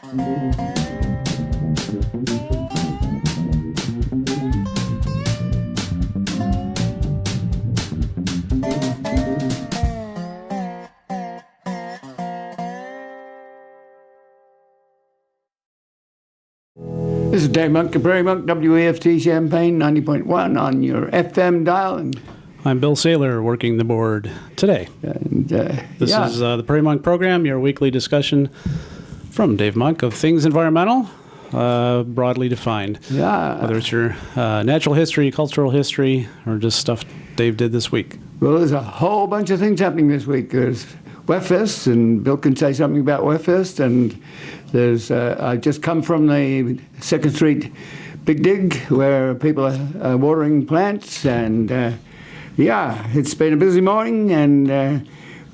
This is Dave Monk, the Prairie Monk, WEFT Champaign 90.1 on your FM dial. And I'm Bill Saylor, working the board today. This is the Prairie Monk program, your weekly discussion from Dave Monk of things environmental, broadly defined. Yeah. Whether it's your natural history, cultural history, or just stuff Dave did this week. Well, there's a whole bunch of things happening this week. There's WEFest, and Bill can say something about WEFest, and there's I've just come from the 2nd Street Big Dig, where people are watering plants, and it's been a busy morning, and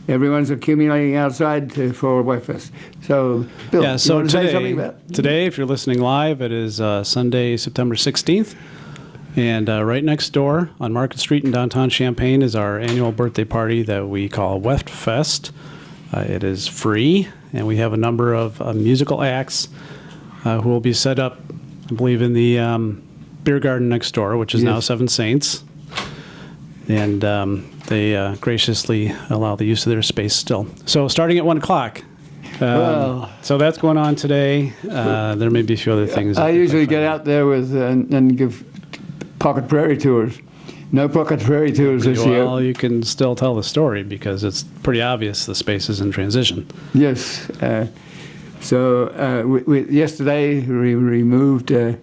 everyone's accumulating outside for WEFest. So, Bill, you want to say something about it? Today, if you're listening live, it is Sunday, September 16th, and right next door on Market Street in downtown Champaign is our annual birthday party that we call WEFT. It is free, and we have a number of musical acts who will be set up, I believe, in the beer garden next door, which is now Seven Saints. And they graciously allow the use of their space still. So starting at 1 o'clock. So that's going on today. There may be a few other things. I usually get out there with and give pocket prairie tours. No pocket prairie tours this year. Well, you can still tell the story because it's pretty obvious the space is in transition. Yes. Yesterday we removed the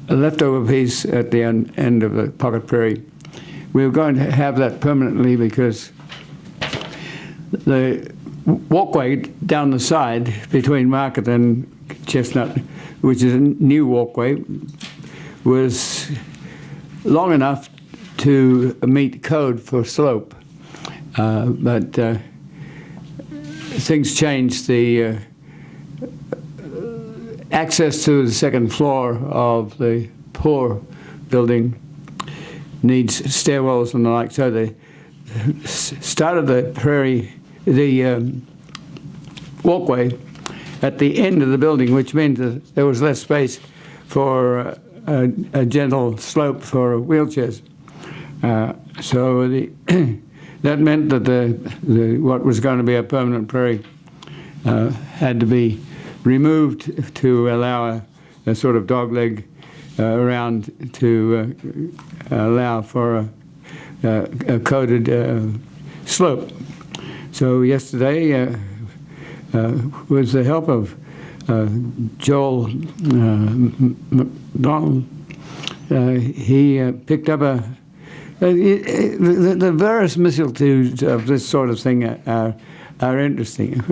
leftover piece at the end of the pocket prairie. We were going to have that permanently because the walkway down the side between Market and Chestnut, which is a new walkway, was long enough to meet code for slope, but things changed. The access to the second floor of the poor building needs stairwells and the like, so they started the walkway at the end of the building, which meant that there was less space for a gentle slope for wheelchairs. That meant that what was going to be a permanent prairie had to be removed to allow a sort of dogleg around to allow for a coated slope. So yesterday, with the help of Joel McDonald, he picked up the various vicissitudes of this sort of thing are interesting.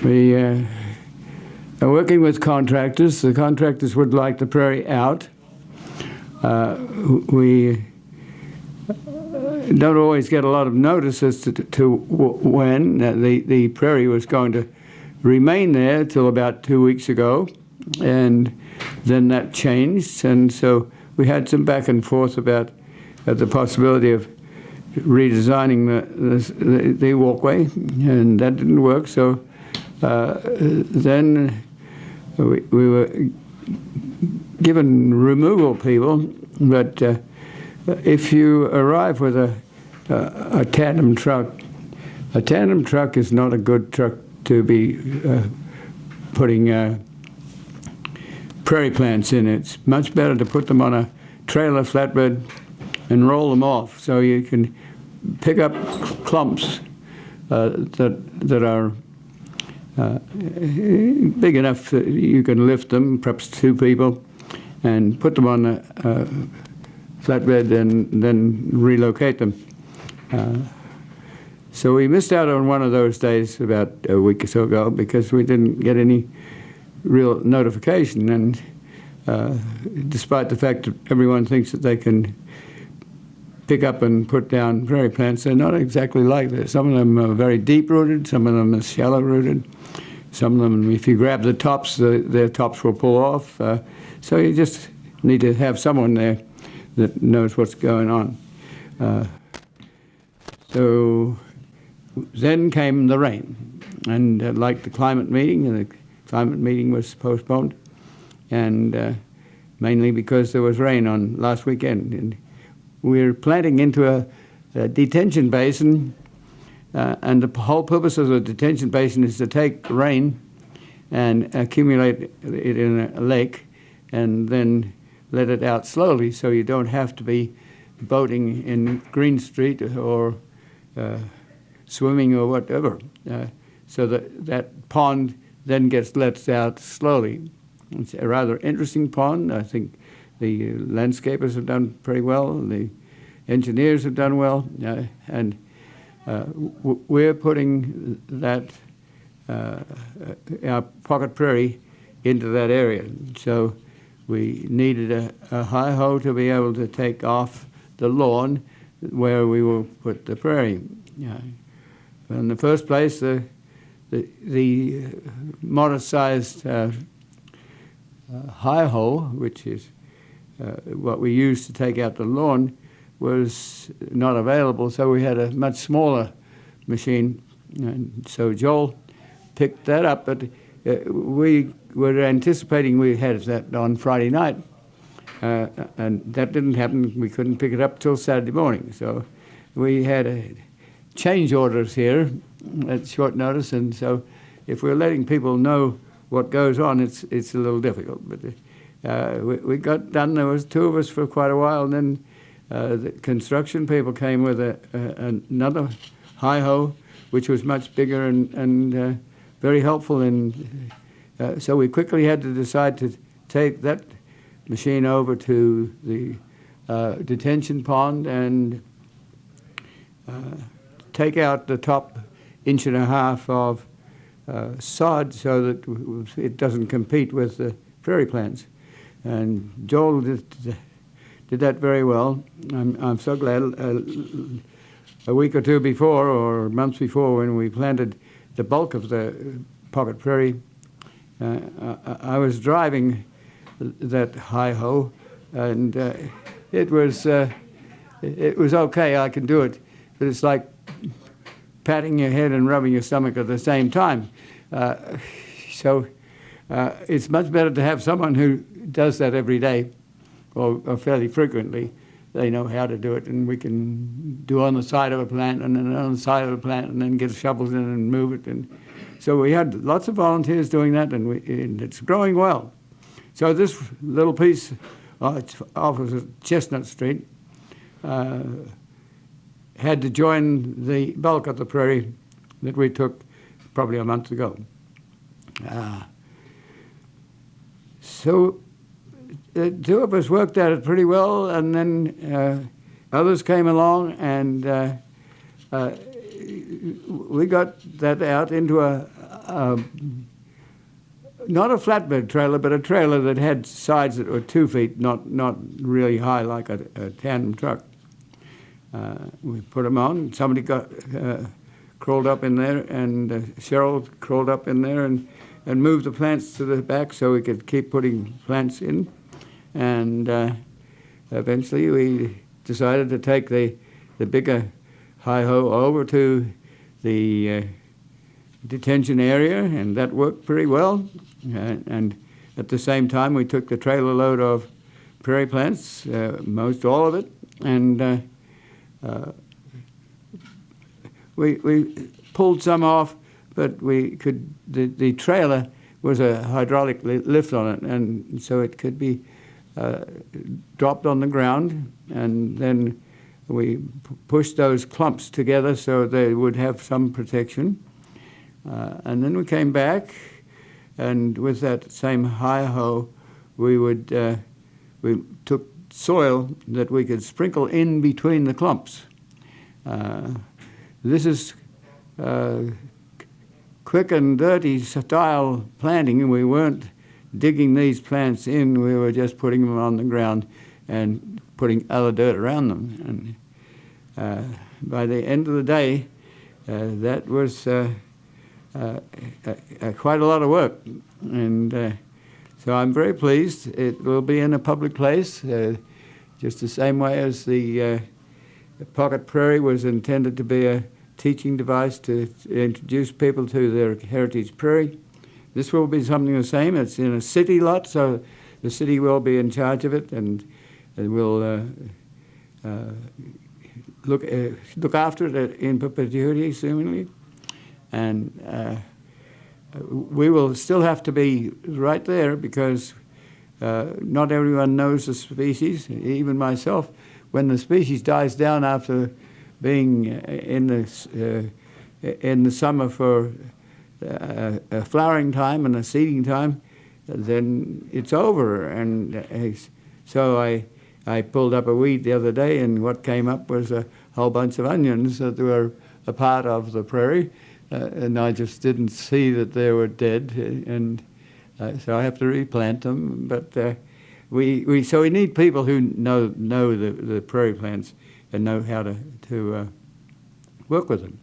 We are working with contractors. The contractors would like the prairie out. We don't always get a lot of notice as to when the prairie was going to remain there till about 2 weeks ago, and then that changed, and so we had some back and forth about the possibility of redesigning the walkway, and that didn't work. So then we were given removal people, but if you arrive with a tandem truck is not a good truck to be putting prairie plants in. It's much better to put them on a trailer flatbed and roll them off, so you can pick up clumps that are big enough that you can lift them, perhaps 2 people, and put them on a flatbed and then relocate them. So we missed out on one of those days about a week or so ago because we didn't get any real notification, and despite the fact that everyone thinks that they can pick up and put down prairie plants, they're not exactly like that. Some of them are very deep-rooted, some of them are shallow-rooted, some of them, if you grab the tops, their tops will pull off. So you just need to have someone there that knows what's going on. So then came the rain. and like the climate meeting, and the climate meeting was postponed, and mainly because there was rain on last weekend. And we're planting into a detention basin, and the whole purpose of the detention basin is to take rain and accumulate it in a lake and then let it out slowly, so you don't have to be boating in Green Street or swimming or whatever. So that pond then gets let out slowly. It's a rather interesting pond. I think the landscapers have done pretty well. The engineers have done well, and we're putting that our Pocket Prairie into that area. So we needed a hi-ho to be able to take off the lawn where we will put the prairie. In the first place, the modest-sized hi-ho, which is what we use to take out the lawn, was not available, so we had a much smaller machine. And so Joel picked that up, but we were anticipating we had that on Friday night, and that didn't happen. We couldn't pick it up till Saturday morning. So we had change orders here at short notice, and so if we're letting people know what goes on, it's a little difficult. But we got done. There was two of us for quite a while, and then the construction people came with another hi-ho, which was much bigger and very helpful. And so we quickly had to decide to take that machine over to the detention pond and take out the top 1.5 inch of sod so that it doesn't compete with the prairie plants. And Joel did that very well. I'm so glad. A week or two before, or months before, when we planted the bulk of the Pocket Prairie, I was driving that hi-ho, and it was okay. I can do it, but it's like patting your head and rubbing your stomach at the same time. So it's much better to have someone who does that every day or fairly frequently. They know how to do it, and we can do on the side of a plant and then on the side of a plant and then get shovels in and move it. And so we had lots of volunteers doing that, and it's growing well. So this little piece off of Chestnut Street had to join the bulk of the prairie that we took probably a month ago. So the two of us worked at it pretty well, and then others came along, and we got that out into not a flatbed trailer, but a trailer that had sides that were 2 feet, not really high like a tandem truck. We put them on. Somebody got crawled up in there, and Cheryl crawled up in there and moved the plants to the back so we could keep putting plants in. And eventually we decided to take the bigger hi-ho over to the detention area, and that worked pretty well. And at the same time, we took the trailer load of prairie plants, most all of it, and we pulled some off, but we could. The trailer was a hydraulic lift on it, and so it could be dropped on the ground, and then we pushed those clumps together so they would have some protection. And then we came back, and with that same hi-ho, we took soil that we could sprinkle in between the clumps. This is quick and dirty style planting, and we weren't digging these plants in. We were just putting them on the ground and putting other dirt around them. And by the end of the day, that was quite a lot of work. And so I'm very pleased. It will be in a public place, just the same way as the Pocket Prairie was intended to be a teaching device to introduce people to their heritage prairie. This will be something the same. It's in a city lot, so the city will be in charge of it, and will look after it in perpetuity, seemingly. And we will still have to be right there because not everyone knows the species, even myself. When the species dies down after being in the summer for a flowering time and a seeding time, then it's over. And so I pulled up a weed the other day, and what came up was a whole bunch of onions that were a part of the prairie, and I just didn't see that they were dead, and so I have to replant them. But we need people who know the prairie plants and know how to work with them.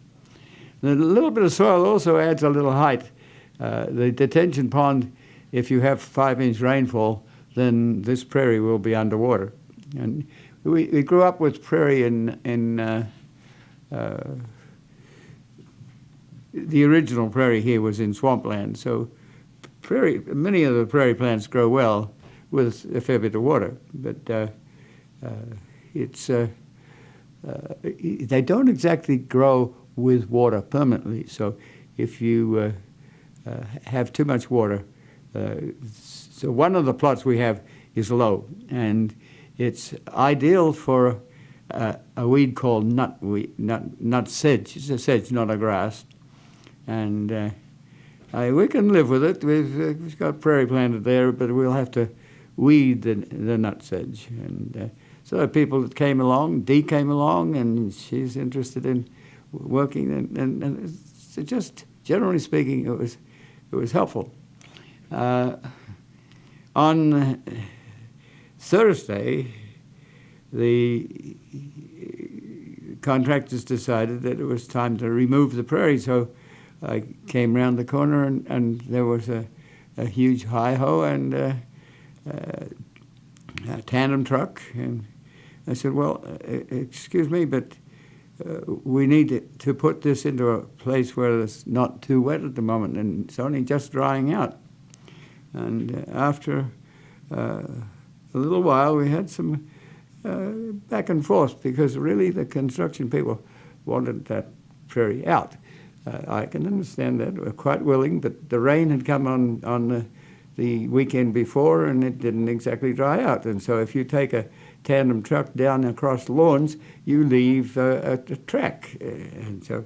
And a little bit of soil also adds a little height. The detention pond, if you have 5-inch rainfall, then this prairie will be underwater. And we grew up with prairie in the original prairie here was in swampland, so many of the prairie plants grow well with a fair bit of water, but they don't exactly grow with water permanently. So if you have too much water, so one of the plots we have is low, and it's ideal for a weed called nut sedge. It's a sedge, not a grass, and we can live with it. We've got prairie planted there, but we'll have to weed the nut sedge. And so people that came along, Dee came along, and she's interested in working, and it's just generally speaking, it was helpful. On Thursday, the contractors decided that it was time to remove the prairie, so I came round the corner, and there was a huge hi-ho and a tandem truck, and I said, well, excuse me, but we need to put this into a place where it's not too wet at the moment, and it's only just drying out. And after a little while, we had some back and forth, because really the construction people wanted that prairie out. I can understand that. We're quite willing, but the rain had come on the weekend before, and it didn't exactly dry out. And so if you take a tandem truck down across lawns, you leave a track. And so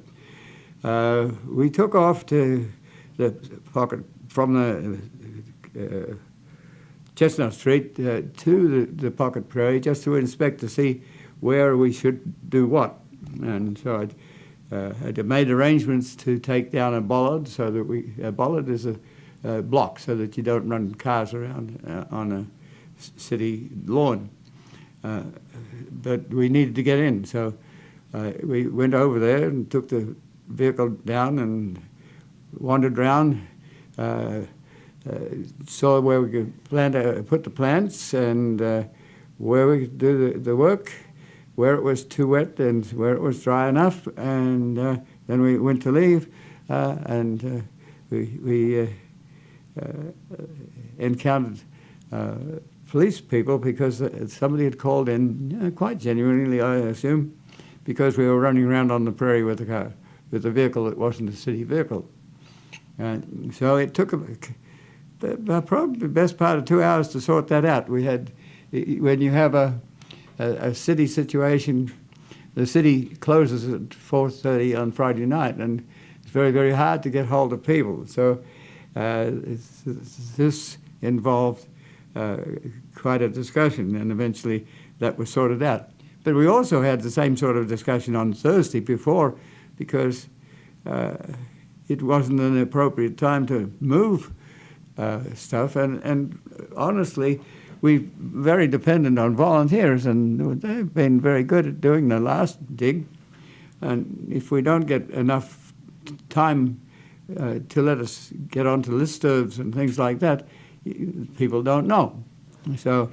we took off to the pocket from the Chestnut Street to the pocket prairie, just to inspect to see where we should do what. And so I had made arrangements to take down a bollard, so that a bollard is a block, so that you don't run cars around on a city lawn. But we needed to get in, so we went over there and took the vehicle down and wandered around, saw where we could put the plants, and where we could do the work, where it was too wet and where it was dry enough, and then we went to leave, and we encountered police people, because somebody had called in, quite genuinely, I assume, because we were running around on the prairie with a vehicle that wasn't a city vehicle. So it took probably the best part of 2 hours to sort that out. We had, when you have a city situation, the city closes at 4:30 on Friday night, and it's very, very hard to get hold of people. So this involved quite a discussion, and eventually that was sorted out. But we also had the same sort of discussion on Thursday before, because it wasn't an appropriate time to move stuff, and honestly, we're very dependent on volunteers, and they've been very good at doing the last dig. And if we don't get enough time to let us get onto listservs and things like that, people don't know. So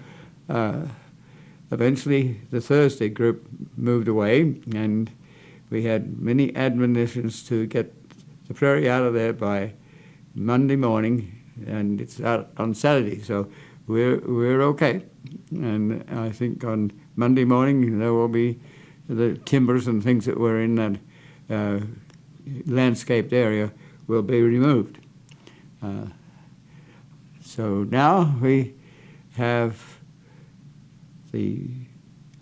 eventually the Thursday group moved away, and we had many admonitions to get the prairie out of there by Monday morning, and it's out on Saturday, so we're okay. And I think on Monday morning there will be the timbers and things that were in that landscaped area will be removed. So now we have the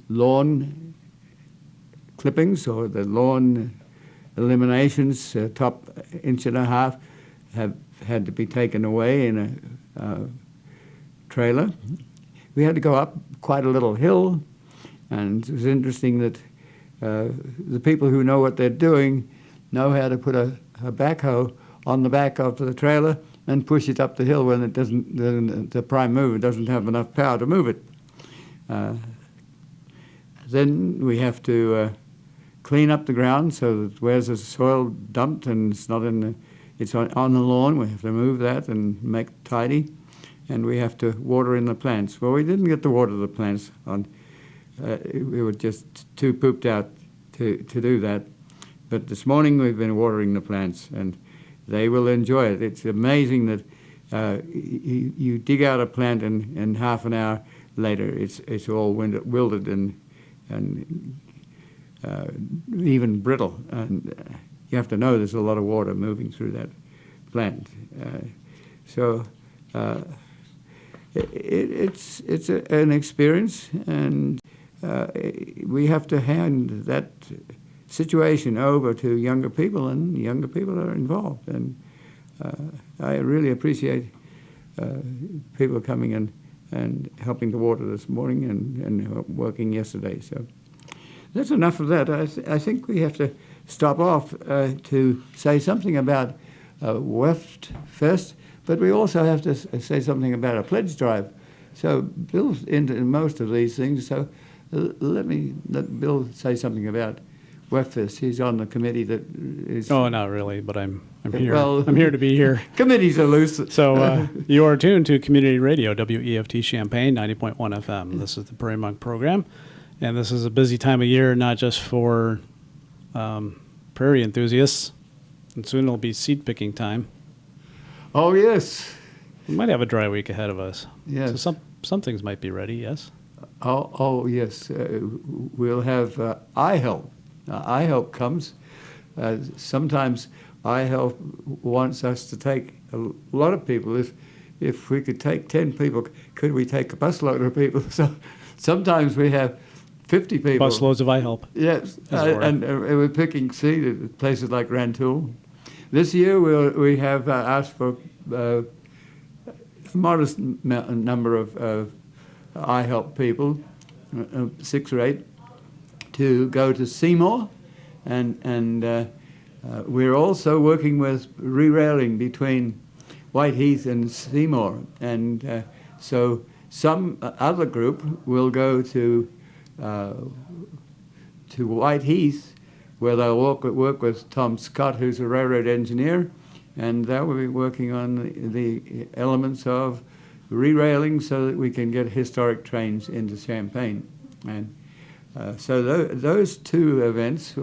lawn clippings or the lawn eliminations, top 1.5 inches, have had to be taken away in a trailer. We had to go up quite a little hill, and it was interesting that the people who know what they're doing know how to put a backhoe on the back of the trailer and push it up the hill when it doesn't, the prime mover doesn't have enough power to move it. Then we have to clean up the ground so that where's the soil dumped and it's not in the, it's on the lawn, we have to move that and make it tidy. And we have to water in the plants. Well, we didn't get to water the plants on, we were just too pooped out to do that. But this morning we've been watering the plants, and they will enjoy it. It's amazing that you dig out a plant and half an hour later it's all wilted and even brittle. And you have to know there's a lot of water moving through that plant. It's an experience, and we have to hand that situation over to younger people, and younger people are involved. And I really appreciate people coming in and helping to water this morning and working yesterday. So that's enough of that. I think we have to stop off to say something about Weft Fest, but we also have to say something about a pledge drive. So Bill's into most of these things, so let Bill say something about Weft Fest. He's on the committee that is... Oh, not really, but I'm here. Well, I'm here to be here. Committees are loose. So you are tuned to Community Radio, WEFT Champaign, 90.1 FM. This is the Prairie Monk program, and this is a busy time of year, not just for prairie enthusiasts, and soon it'll be seed picking time. Oh, yes. We might have a dry week ahead of us. Yes. So some things might be ready, yes? Oh yes. We'll have iHelp. iHelp comes. Sometimes iHelp wants us to take a lot of people. If we could take 10 people, could we take a busload of people? So sometimes we have 50 people. Busloads of iHelp. Yes, and we're picking seed at places like Rantoul. This year we have asked for a modest number of iHelp people, 6 or 8, to go to Seymour, and we're also working with re-railing between Whiteheath and Seymour, and so some other group will go to Whiteheath, where they'll work with Tom Scott, who's a railroad engineer, and they will be working on the elements of re-railing so that we can get historic trains into Champaign. And so those two events,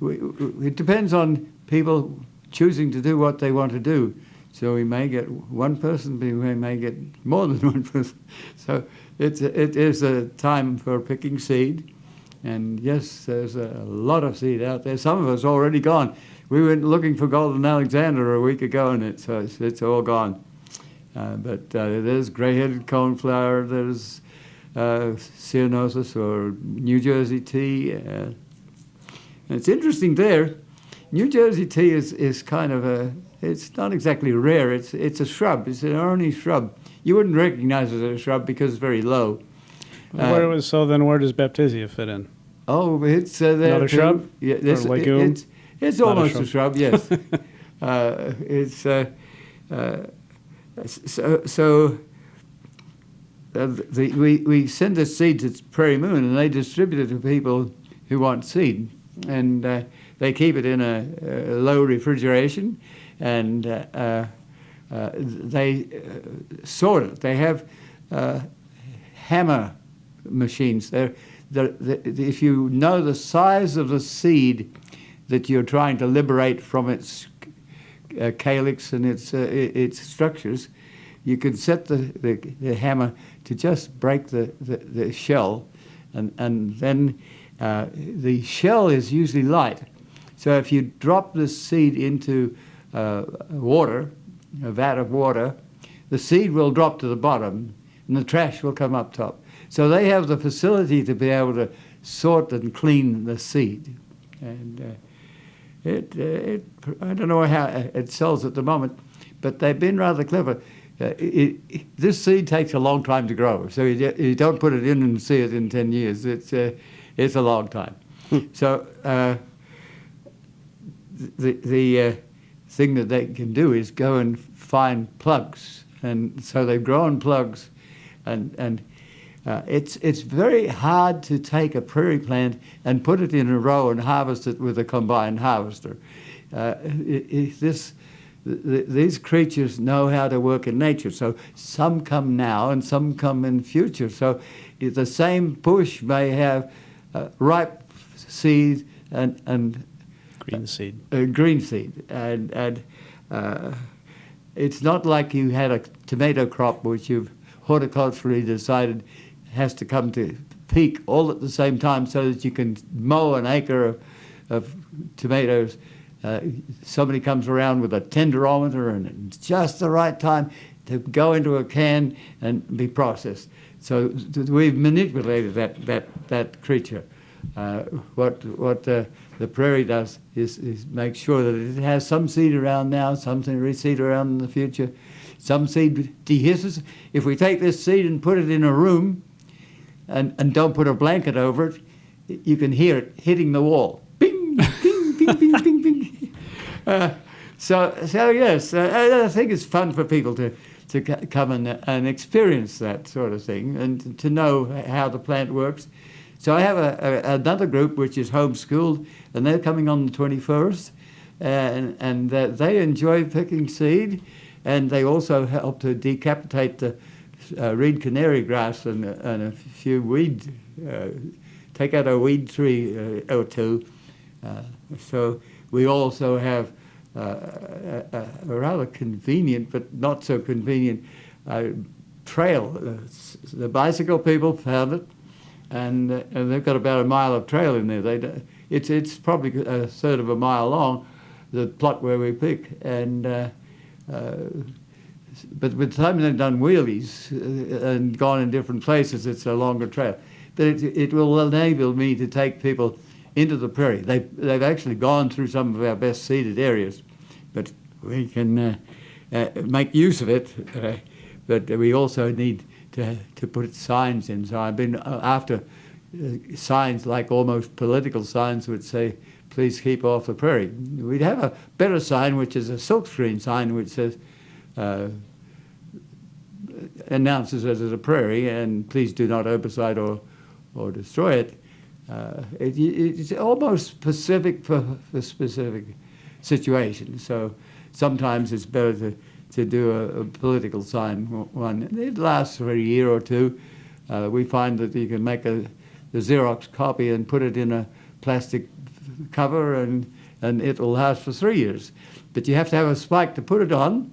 it depends on people choosing to do what they want to do. So we may get one person, but we may get more than one person. So it is a time for picking seed. And yes, there's a lot of seed out there. Some of it's already gone. We went looking for Golden Alexander a week ago, and it's all gone. But there's gray-headed coneflower, there's Ceanothus or New Jersey tea. And it's interesting there. New Jersey tea is kind of it's not exactly rare. It's a shrub. It's an ornate shrub. You wouldn't recognize it as a shrub because it's very low. So then where does Baptisia fit in? Oh, it's there another too. shrub? Yeah, Or legume? It's Not almost a a shrub, yes. We send the seed to Prairie Moon, and they distribute it to people who want seed, and they keep it in a low refrigeration, and they sort it. They have hammer machines. If you know the size of the seed that you're trying to liberate from its calyx and its structures, you can set the hammer to just break the shell, and then the shell is usually light. So if you drop the seed into water, a vat of water, the seed will drop to the bottom and the trash will come up top. So they have the facility to be able to sort and clean the seed. And I don't know how it sells at the moment, but they've been rather clever. This seed takes a long time to grow, so you don't put it in and see it in 10 years. It's a long time. So the thing that they can do is go and find plugs, and so they've grown plugs, and it's very hard to take a prairie plant and put it in a row and harvest it with a combined harvester. These creatures know how to work in nature, so some come now and some come in future. So the same bush may have ripe seed and green seed. Green seed, and it's not like you had a tomato crop which you've horticulturally decided has to come to peak all at the same time so that you can mow an acre of tomatoes. Somebody comes around with a tenderometer and it's just the right time to go into a can and be processed. So we've manipulated that creature. What the prairie does is make sure that it has some seed around now, some seed around in the future. Some seed dehisces. If we take this seed and put it in a room and don't put a blanket over it, you can hear it hitting the wall. Bing, bing, bing, bing, bing, bing. So yes, I think it's fun for people to come and experience that sort of thing and to know how the plant works. So I have another group which is homeschooled, and they're coming on the 21st, and they enjoy picking seed, and they also help to decapitate the reed canary grass and a few weed, take out a weed tree or two. So we also have a rather convenient, but not so convenient, trail. The bicycle people found it, and they've got about a mile of trail in there. It's probably a third of a mile long, the plot where we pick, and but by the time they've done wheelies and gone in different places, it's a longer trail. But it will enable me to take people into the prairie. They've actually gone through some of our best seeded areas, but we can make use of it. But we also need to put signs in. So I've been after signs like almost political signs would say, "Please keep off the prairie." We'd have a better sign, which is a silkscreen sign, which says, announces it as a prairie, and please do not herbicide or destroy it. It's almost specific for specific situations. So sometimes it's better to do a political sign one. It lasts for a year or two. We find that you can make the Xerox copy and put it in a plastic cover, and it will last for 3 years. But you have to have a spike to put it on,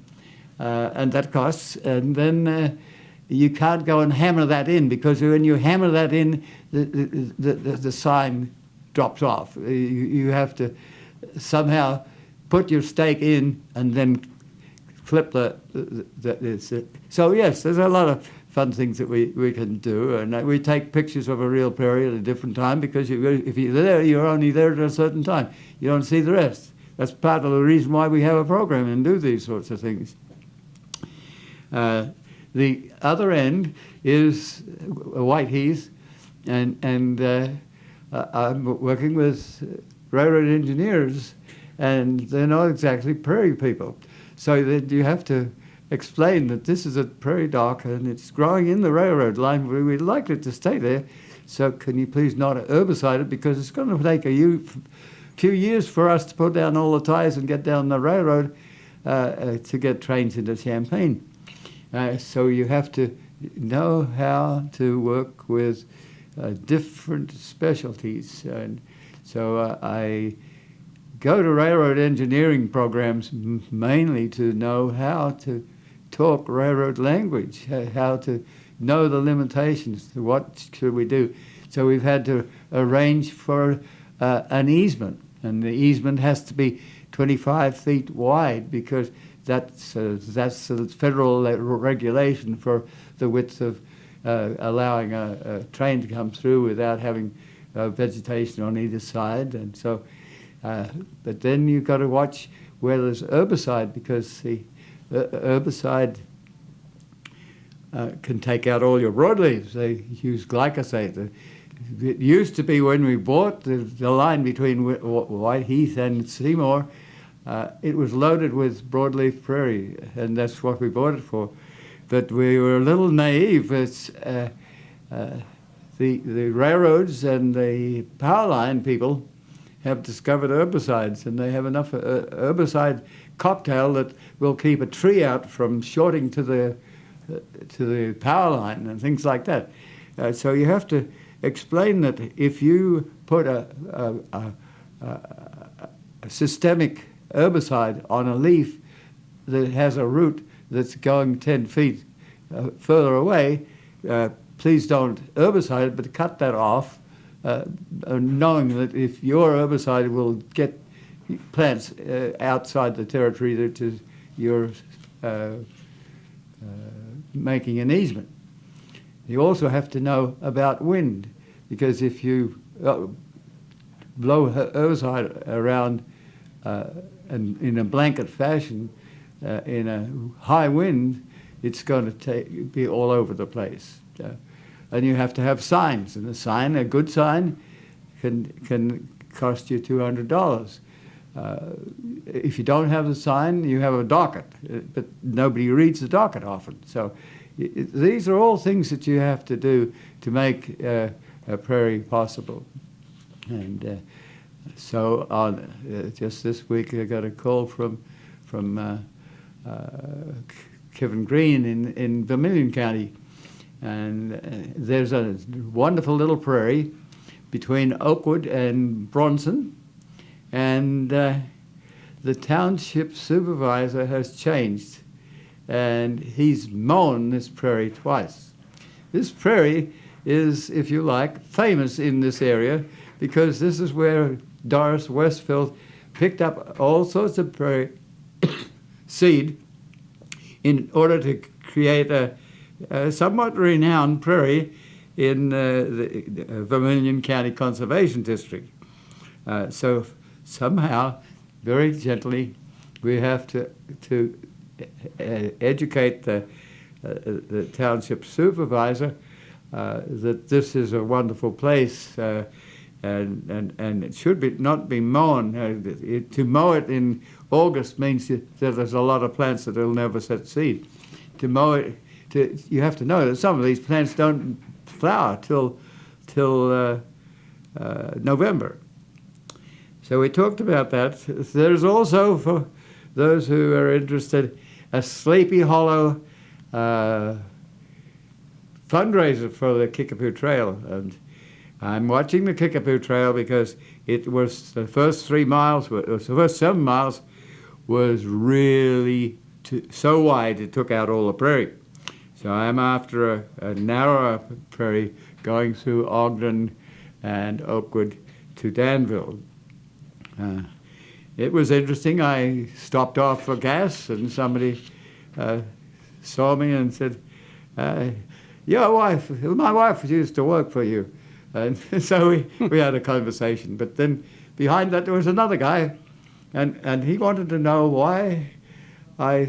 and that costs. And then you can't go and hammer that in, because when you hammer that in, the sign drops off. You have to somehow put your stake in and then flip so yes, there's a lot of fun things that we can do, and we take pictures of a real prairie at a different time, because if you're there, you're only there at a certain time. You don't see the rest. That's part of the reason why we have a program and do these sorts of things. The other end is white heath, and I'm working with railroad engineers, and they're not exactly prairie people. So that you have to explain that this is a prairie dock and it's growing in the railroad line. We'd like it to stay there, so can you please not herbicide it, because it's going to take a few years for us to put down all the ties and get down the railroad to get trains into Champaign. So you have to know how to work with different specialties. And so I go to railroad engineering programs mainly to know how to talk railroad language, how to know the limitations, what should we do. So we've had to arrange for an easement, and the easement has to be 25 feet wide because that's the federal regulation for the width of allowing a train to come through without having vegetation on either side. And so, but then you've got to watch where there's herbicide, because the herbicide can take out all your broadleaves. They use glyphosate. It used to be, when we bought the line between Whiteheath and Seymour, it was loaded with broadleaf prairie, and that's what we bought it for. But we were a little naive. It's, the railroads and the power line people have discovered herbicides, and they have enough herbicide cocktail that will keep a tree out from shorting to the power line and things like that. So you have to explain that if you put a systemic herbicide on a leaf that has a root that's going 10 feet further away, please don't herbicide it, but cut that off, knowing that if your herbicide will get plants outside the territory that you're making an easement. You also have to know about wind, because if you blow herbicide around and in a blanket fashion in a high wind, it's going to be all over the place. And you have to have signs, and a good sign, can cost you $200. If you don't have the sign, you have a docket, but nobody reads the docket often. So these are all things that you have to do to make a prairie possible. And so on, just this week I got a call from Kevin Green in Vermilion County, and there's a wonderful little prairie between Oakwood and Bronson, and the township supervisor has changed, and he's mown this prairie twice. This prairie is, if you like, famous in this area because this is where Doris Westfield picked up all sorts of prairie seed in order to create a somewhat renowned prairie in the Vermilion County Conservation District. So somehow, very gently, we have to educate the township supervisor that this is a wonderful place, and it should not be mown. To mow it in August means that there's a lot of plants that will never set seed. To mow it, you have to know that some of these plants don't flower till November. So we talked about that. There's also, for those who are interested, a Sleepy Hollow fundraiser for the Kickapoo Trail. And I'm watching the Kickapoo Trail because it was the first 3 miles, the first 7 miles was really so wide it took out all the prairie. So I'm after a narrower prairie going through Ogden and Oakwood to Danville. It was interesting. I stopped off for gas, and somebody saw me and said, "Your wife, my wife used to work for you." And so we had a conversation. But then behind that there was another guy, and he wanted to know why I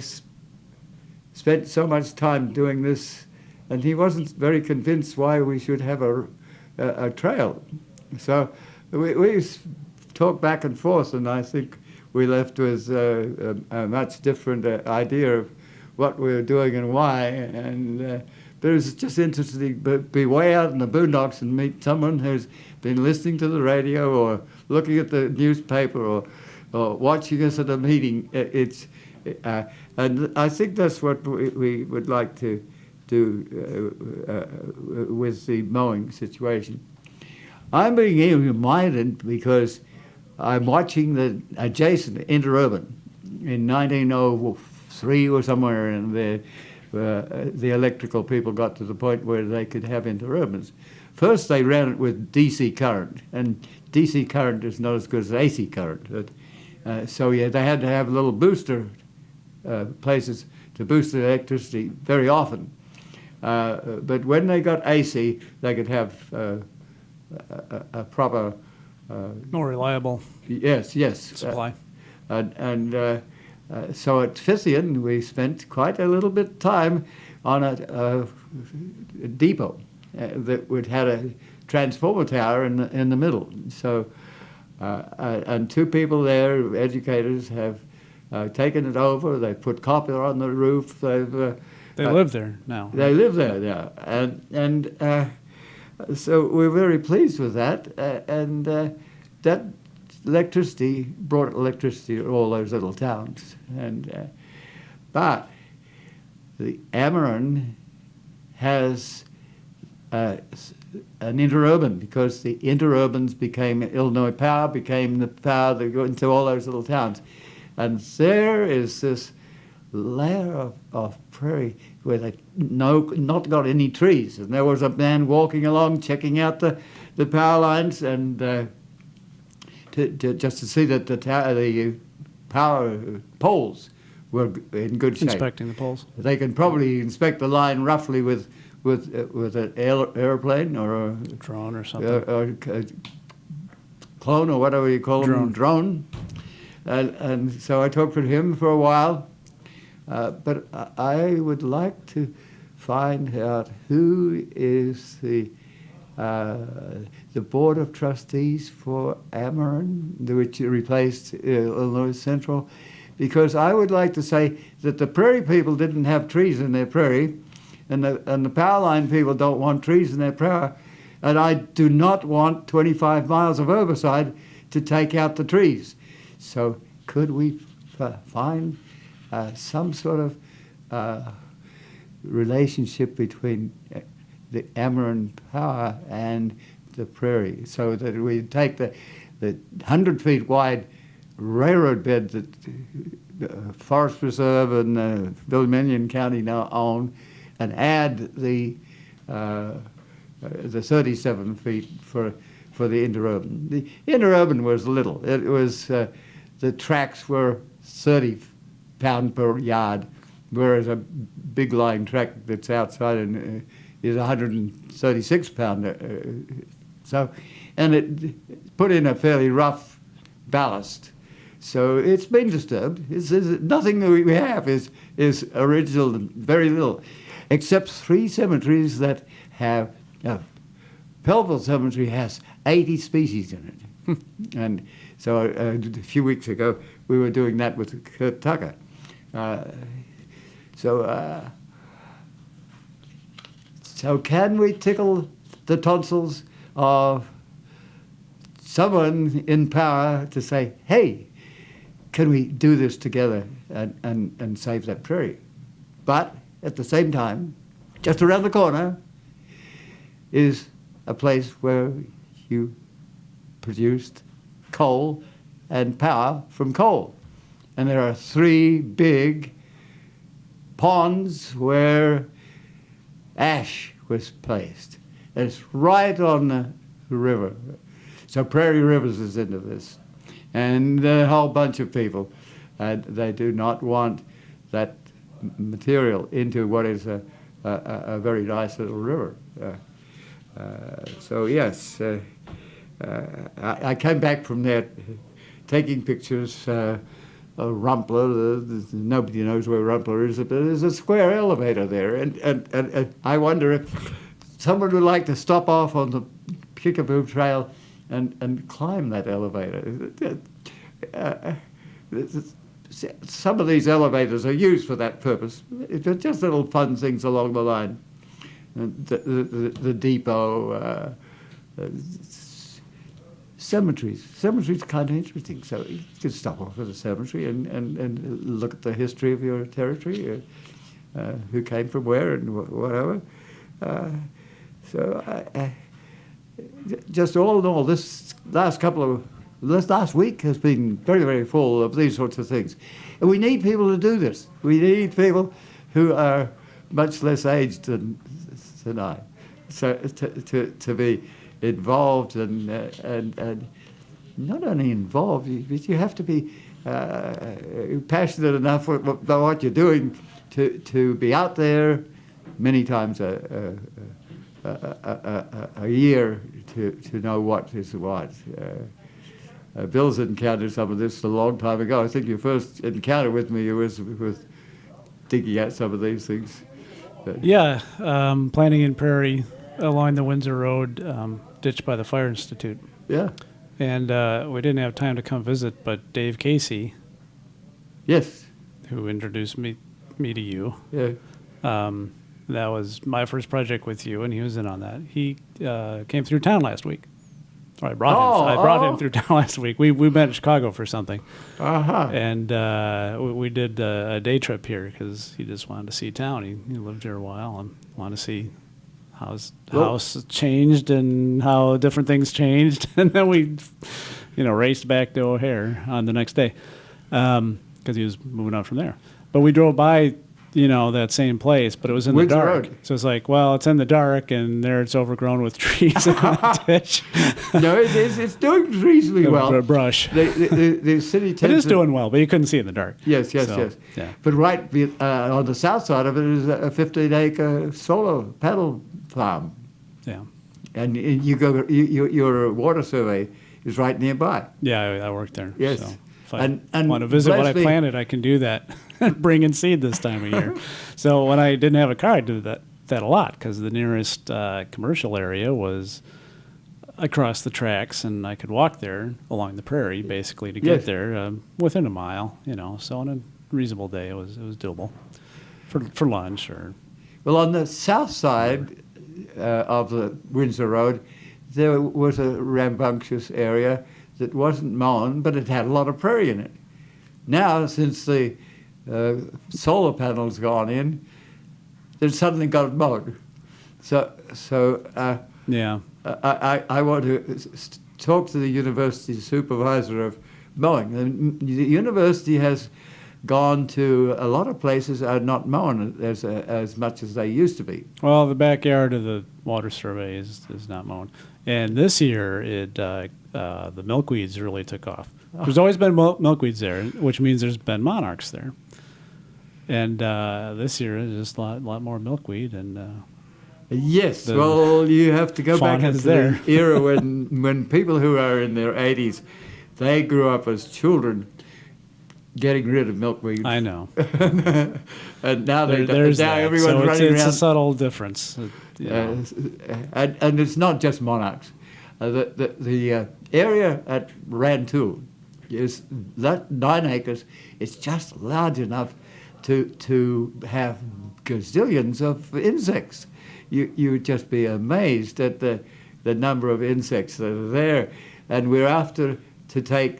spent so much time doing this, and he wasn't very convinced why we should have a trail. So we talked back and forth, and I think we left with a much different idea of what we were doing and why. And but it was just interesting to be way out in the boondocks and meet someone who's been listening to the radio or looking at the newspaper or watching us at a meeting. And I think that's what we would like to do with the mowing situation. I'm being even minded because I'm watching the adjacent interurban in 1903 or somewhere, and the electrical people got to the point where they could have interurbans. First, they ran it with DC current, and DC current is not as good as AC current. So yeah, they had to have little booster places to boost the electricity very often. But when they got AC, they could have a proper... More reliable yes, supply. So at Fithian, we spent quite a little bit of time on a depot that would had a transformer tower in the middle. So, and two people there, educators, have taken it over. They put copper on the roof. They live there now. They live there now, and so we're very pleased with that. And that electricity brought electricity to all those little towns. And but the Ameren has an interurban, because the interurbans became Illinois Power, became the power that go into all those little towns. And there is this layer of prairie where they not got any trees. And there was a man walking along checking out the power lines, and just to see that the power poles were in good shape. Inspecting the poles. They can probably inspect the line roughly with an airplane or a drone or something. Or a clone or whatever you call them, drone. And so I talked with him for a while. But I would like to find out who is the Board of Trustees for Ameren, which replaced Illinois Central, because I would like to say that the prairie people didn't have trees in their prairie, and the power line people don't want trees in their power, and I do not want 25 miles of herbicide to take out the trees. So could we find some sort of relationship between the Ameren power and the prairie, so that we take the 100 feet wide railroad bed that Forest Reserve and Vermilion County now own, and add the 37 feet for the interurban. The interurban was little. It was the tracks were 30 pound per yard, whereas a big line track that's outside is 136 pound. So, and it put in a fairly rough ballast. So it's been disturbed. Nothing that we have is original, very little, except 3 cemeteries that have, Pelville Cemetery has 80 species in it. And so a few weeks ago, we were doing that with Kurt Tucker. So can we tickle the tonsils of someone in power to say, hey, can we do this together and save that prairie? But at the same time, just around the corner is a place where you produced coal and power from coal. And there are 3 big ponds where ash was placed. And it's right on the river. So Prairie Rivers is into this. And a whole bunch of people. And they do not want that material into what is a very nice little river. So yes, I came back from there taking pictures. Rumpler, nobody knows where Rumpler is, but there's a square elevator there, and I wonder if someone would like to stop off on the Kickapoo Trail and climb that elevator. Some of these elevators are used for that purpose. They're just little fun things along the line. The depot, cemeteries. Cemeteries are kind of interesting. So you can stop off at a cemetery and look at the history of your territory, who came from where and whatever. So just all in all, this last couple of this last week has been very, very full of these sorts of things. And we need people to do this. We need people who are much less aged than I, so to be involved and not only involved, but you have to be passionate enough about what you're doing to be out there many times a year to know what is what. Bill's encountered some of this a long time ago. I think your first encounter with me was with digging out some of these things. Yeah, planting in Prairie along the Windsor Road, ditched by the Fire Institute. Yeah. And we didn't have time to come visit, but Dave Casey, yes, who introduced me to you, yeah, that was my first project with you, and he was in on that. He came through town last week. Or I brought him through town last week. We met in Chicago for something. Uh-huh. And we did a day trip here because he just wanted to see town. He lived here a while and wanted to see how his house changed and how different things changed. And then we, raced back to O'Hare on the next day because he was moving on from there. But we drove by, that same place, but it was in the dark. Road. So it's like, well, it's in the dark, and there it's overgrown with trees in the ditch. No, it's doing reasonably well. Brush. The city tends It is doing well, but you couldn't see it in the dark. Yes. Yeah. But right on the south side of it is a 15-acre solar panel farm. Yeah. And you go, your water survey is right nearby. Yeah, I worked there. Yes. So if I and want to visit what I planted, I can do that. Bring in seed this time of year. So when I didn't have a car, I did that a lot because the nearest commercial area was across the tracks, and I could walk there along the prairie basically to get there within a mile. So on a reasonable day, it was doable for lunch or. Well, on the south side of the Windsor Road, there was a rambunctious area that wasn't mown, but it had a lot of prairie in it. Now, since the solar panels gone in, they suddenly got mowed. So yeah, I want to talk to the university supervisor of mowing. And the university has gone to a lot of places are not mown as much as they used to be. Well, the backyard of the water survey is not mown, and this year the milkweeds really took off. There's always been milkweeds there, which means there's been monarchs there. And this year is just a lot more milkweed. And yes, well, you have to go back into the era when people who are in their 80s, they grew up as children getting rid of milkweed. I know. And now everyone's running around. It's a subtle difference. And it's not just monarchs. The area at Rantoul is that 9 acres. It's just large enough to have gazillions of insects. You would just be amazed at the number of insects that are there. And we're after to take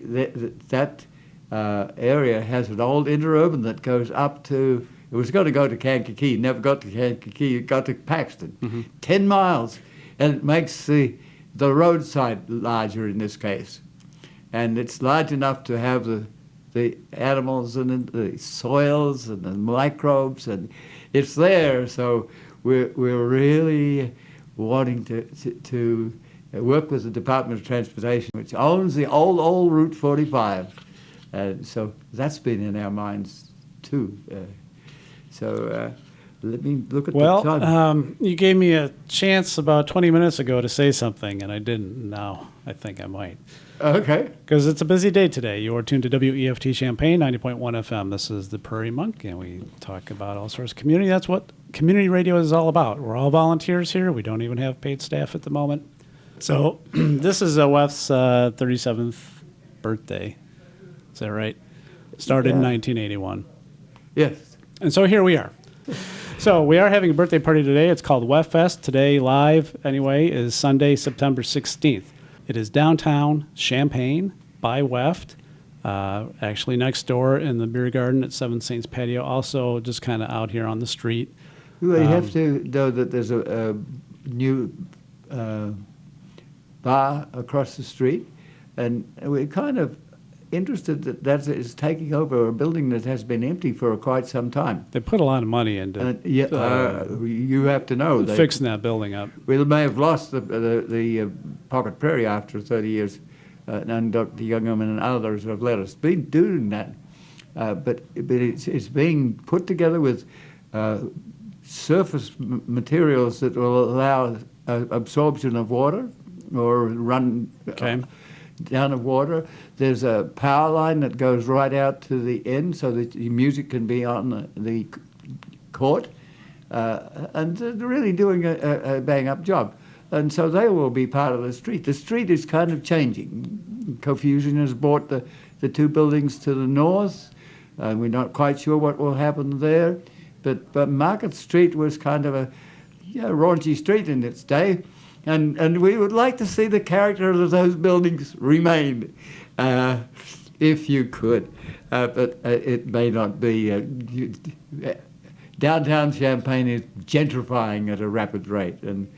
that area has an old interurban that goes up to, it was going to go to Kankakee, never got to Kankakee, it got to Paxton, 10 miles. And it makes the roadside larger in this case. And it's large enough to have the animals and the soils and the microbes, and it's there. So we're really wanting to work with the Department of Transportation, which owns the old Route 45. And so that's been in our minds too. Let me look at the time. Well, you gave me a chance about 20 minutes ago to say something, and I didn't. Now I think I might. Okay. Because it's a busy day today. You are tuned to WEFT Champaign, 90.1 FM. This is the Prairie Monk, and we talk about all sorts of community. That's what community radio is all about. We're all volunteers here. We don't even have paid staff at the moment. So this is Weth's 37th birthday. Is that right? Started in 1981. Yes. And so here we are. So we are having a birthday party today. It's called Weth Fest. Today, live anyway, is Sunday, September 16th. It is downtown Champaign by Weft, actually next door in the beer garden at Seven Saints Patio, also just kind of out here on the street. Well, you have to know that there's a new bar across the street, And we're kind of interested that is taking over a building that has been empty for quite some time. They put a lot of money into You have to know fixing that building up. We may have lost the Pocket Prairie after 30 years, and Dr. Youngman and others have let us be doing that. But it's being put together with surface materials that will allow absorption of water or run down of water. There's a power line that goes right out to the end so that the music can be on the court. And they're really doing a bang-up job. And so they will be part of the street. The street is kind of changing. Confusion has bought the two buildings to the north. We're not quite sure what will happen there. But Market Street was kind of a raunchy street in its day. And we would like to see the character of those buildings remain, if you could. But it may not be. Downtown Champaign is gentrifying at a rapid rate, and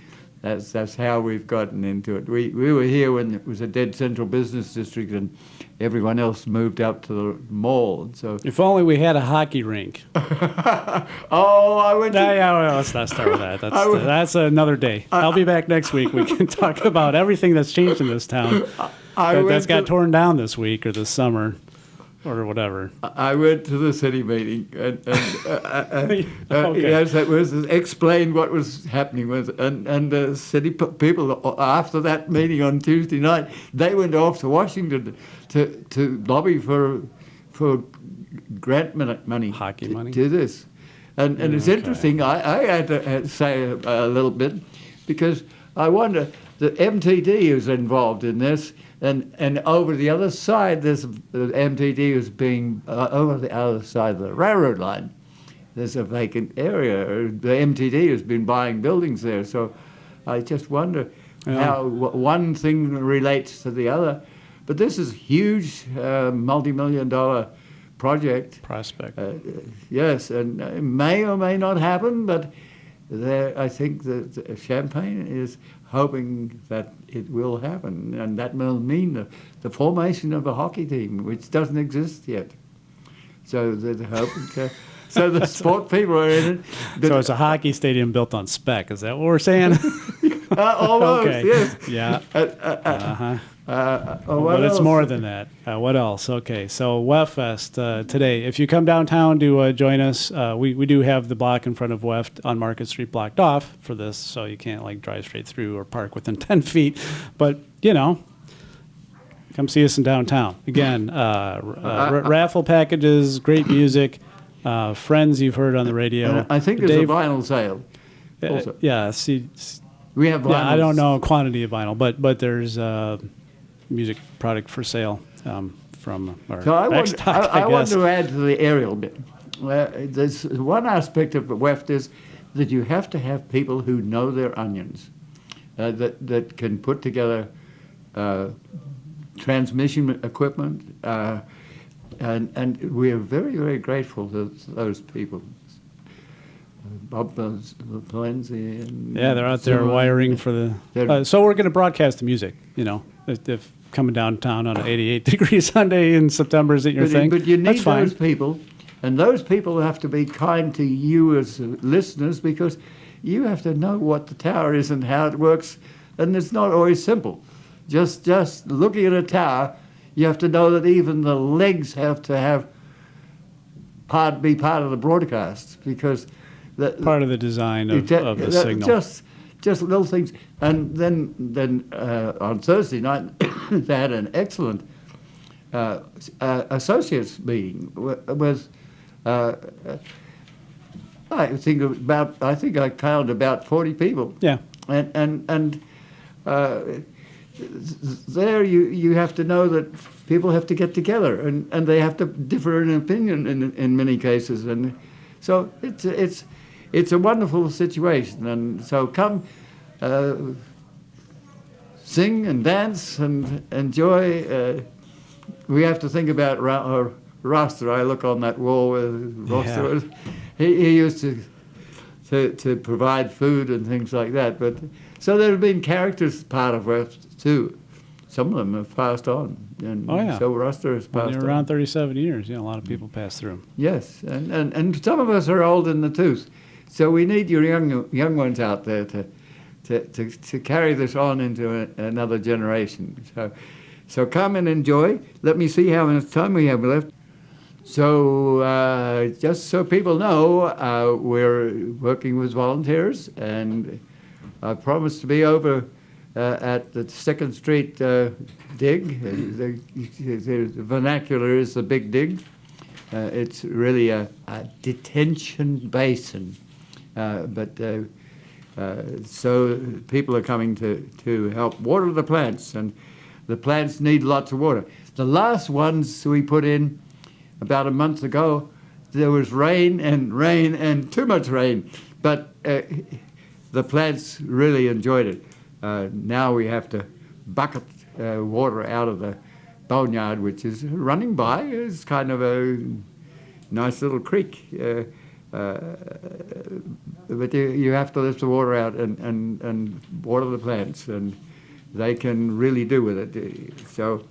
that's how we've gotten into it. We were here when it was a dead central business district, and everyone else moved up to the mall. So if only we had a hockey rink. Oh, I went. Well, let's not start with that. That's another day. I'll be back next week. We can talk about everything that's changed in this town that's got torn down this week or this summer. Or whatever. I went to the city meeting, and Okay. yes, it was explained what was happening with, and the city people after that meeting on Tuesday night, they went off to Washington to lobby for grant money, hockey money to this, and it's interesting. I had to say a little bit because I wonder the MTD is involved in this. And over the other side, there's the MTD is being over the other side of the railroad line. There's a vacant area. The MTD has been buying buildings there. So I just wonder how one thing relates to the other. But this is a huge, multi-million-dollar prospect. Yes, and it may or may not happen, but I think that Champaign is hoping that it will happen, and that will mean the formation of a hockey team, which doesn't exist yet. So they're hoping so the sport people are in it. So it's a hockey stadium built on spec. Is that what we're saying? Almost, okay. Yes. Yeah. What but else? It's more than that. What else? Okay, so WEFFest today. If you come downtown to join us, we do have the block in front of WEFT on Market Street blocked off for this, so you can't drive straight through or park within 10 feet. But, come see us in downtown. Again, raffle packages, great music, friends you've heard on the radio. I think there's a vinyl sale also. We have vinyls. Yeah, I don't know quantity of vinyl, but there's music product for sale from our I guess. want to add to the aerial bit. There's one aspect of the WEFT is that you have to have people who know their onions, that can put together transmission equipment, and we are very, very grateful to those people. Bob Valenzi and they're out there wiring for the. So we're going to broadcast the music. If coming downtown on an 88-degree Sunday in September isn't your thing. But you need that's fine. Those people, and those people have to be kind to you as listeners because you have to know what the tower is and how it works, and it's not always simple. Just looking at a tower, you have to know that even the legs have to be part of the broadcast because. Part of the design of the signal. Just little things. And then on Thursday night, they had an excellent associates meeting with I think I counted about 40 people. Yeah. And there you have to know that people have to get together and they have to differ in opinion in many cases, and so it's a wonderful situation, and so come sing and dance and enjoy. We have to think about roster. I look on that wall with roster. Yeah. He used to provide food and things like that. But so there have been characters part of it too. some of them have passed on. And Oh, yeah. Silver Ruster has Well, passed they're on. around 37 years. A lot of people pass through. Yes, and some of us are old in the tooth, so we need your young ones out there to carry this on into another generation. So come and enjoy. Let me see how much time we have left. So just so people know, we're working with volunteers, and I promised to be over at the 2nd Street dig. The vernacular is the big dig. It's really a detention basin, so people are coming to help water the plants, and the plants need lots of water. The last ones we put in about a month ago, there was rain and too much rain, but the plants really enjoyed it. Now we have to bucket water out of the boneyard, which is running by. It's kind of a nice little creek. But you have to lift the water out and water the plants, and they can really do with it. So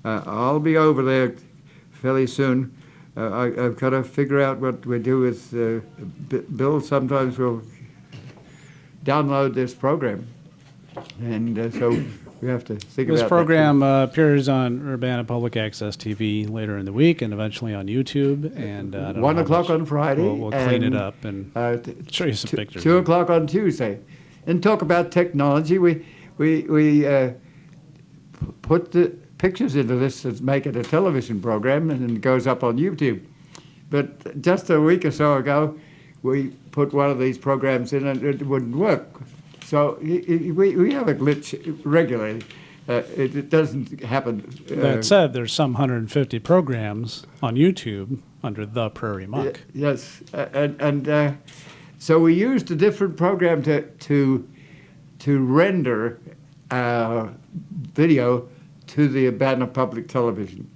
I'll be over there fairly soon. I've got to figure out what we do with Bill. Sometimes we'll download this program, and so we have to think about This that. program appears on Urbana Public Access TV later in the week, and eventually on YouTube. And I don't know 1 how o'clock much- on Friday. We'll clean it and, up and show you some pictures. 2 o'clock on Tuesday, and talk about technology. We put the pictures into this and make it a television program, and it goes up on YouTube. But just a week or so ago, we put one of these programs in, and it wouldn't work. So we have a glitch regularly. It doesn't happen. That said, there's some 150 programs on YouTube under the Prairie Monk. Yes, and so we used a different program to render video to the Urbana Public Television,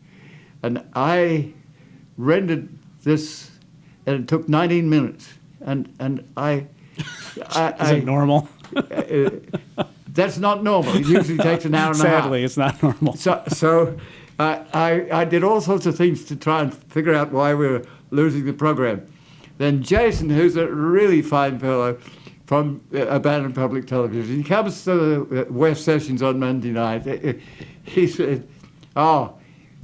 and I rendered this, and it took 19 minutes, and I Is it normal? That's not normal. It usually takes an hour and a half. Sadly, it's not normal. So I did all sorts of things to try and figure out why we were losing the program. Then Jason, who's a really fine fellow from Urbana Public Television, he comes to the West Sessions on Monday night. He said, "Oh,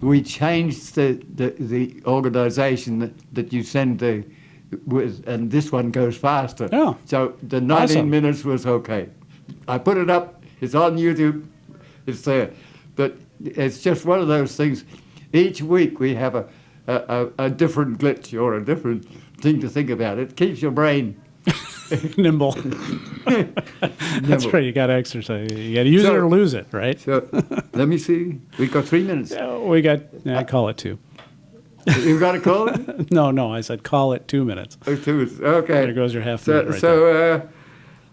we changed the organization that you send with, and this one goes faster." Oh, so the 19 awesome. minutes was okay. I put it up. It's on YouTube. It's there. But it's just one of those things. Each week we have a different glitch or a different thing to think about. It keeps your brain Nimble. That's right. You got to exercise. You got to use it or lose it, right? So let me see. We've got 3 minutes. We got. I call it 2. You've got to call it? No. I said call it 2 minutes. Oh, 2 minutes. Okay. There goes your half minute right there.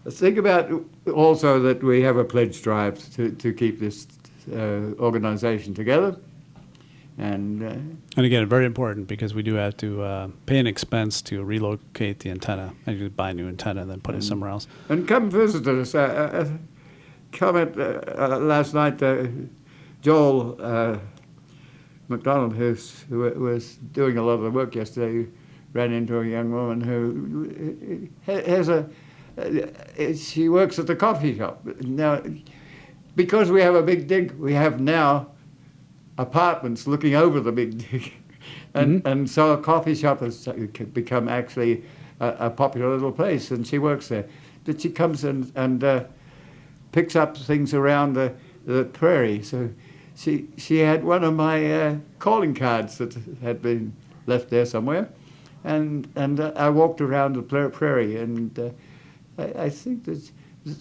So think about also that we have a pledge drive to keep this organization together. And again, very important because we do have to pay an expense to relocate the antenna. I usually buy a new antenna and then put it somewhere else. And come visit us. Comment last night, Joel McDonald, who was doing a lot of the work yesterday, ran into a young woman who has she works at the coffee shop. Now, because we have a big dig, we have now apartments looking over the big dig. And so a coffee shop has become actually a popular little place, and she works there. But she comes and picks up things around the prairie. So she had one of my calling cards that had been left there somewhere, and I walked around the prairie, and I think that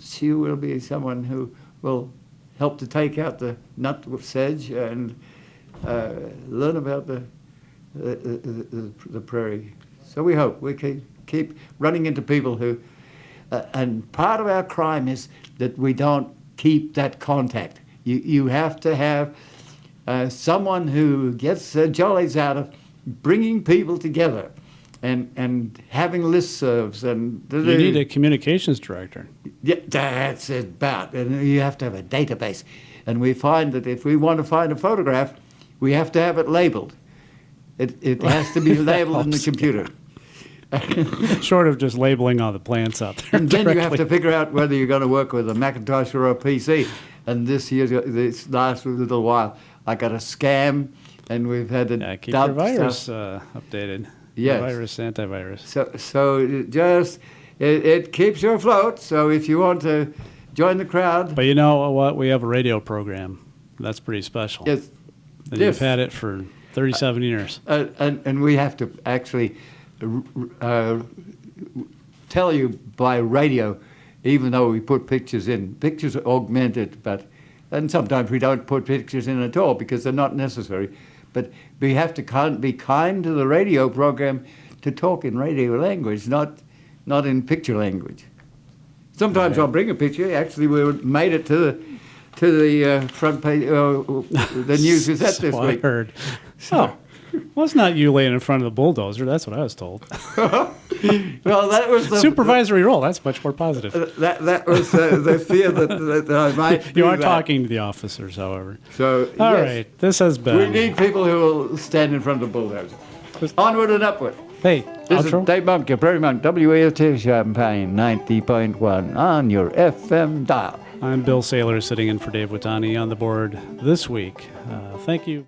she will be someone who will help to take out the nut sedge and learn about the prairie. So we hope we can keep running into people who, and part of our crime is that we don't keep that contact. You have to have someone who gets their jollies out of bringing people together and having listservs. And You need a communications director. yeah, that's about. And you have to have a database. And we find that if we want to find a photograph, we have to have it labeled. It has to be labeled in the computer. Short of just labeling all the plants out there. And then you have directly. to figure out whether you're going to work with a Macintosh or a PC. And this last little while, I got a scam, and we've had to Yeah, keep dump your virus stuff. updated. Yes. Virus, antivirus. So it keeps you afloat. So if you want to join the crowd, But you know what? We have a radio program. That's pretty special. yes, And yes. you've had it for 37 years. And we have to actually tell you by radio, even though we put pictures in. Pictures are augmented, and sometimes we don't put pictures in at all because they're not necessary. But we have to be kind to the radio program to talk in radio language, not in picture language. Sometimes Right. I'll bring a picture. Actually, we made it to the front page, the News Gazette this So week. I heard. Oh, well, it's not you laying in front of the bulldozer. That's what I was told. Well, that was the Supervisory role. That's much more positive. that was the fear that I might. You do are that. talking to the officers, however. So All yes, right. This has been. we need people who will stand in front of the bulldozer. Onward and upward. Hey, This outro. is Dave Monk, your Prairie Monk, WAOT Champaign 90.1 on your FM dial. I'm Bill Saylor, sitting in for Dave Watani on the board this week. Thank you.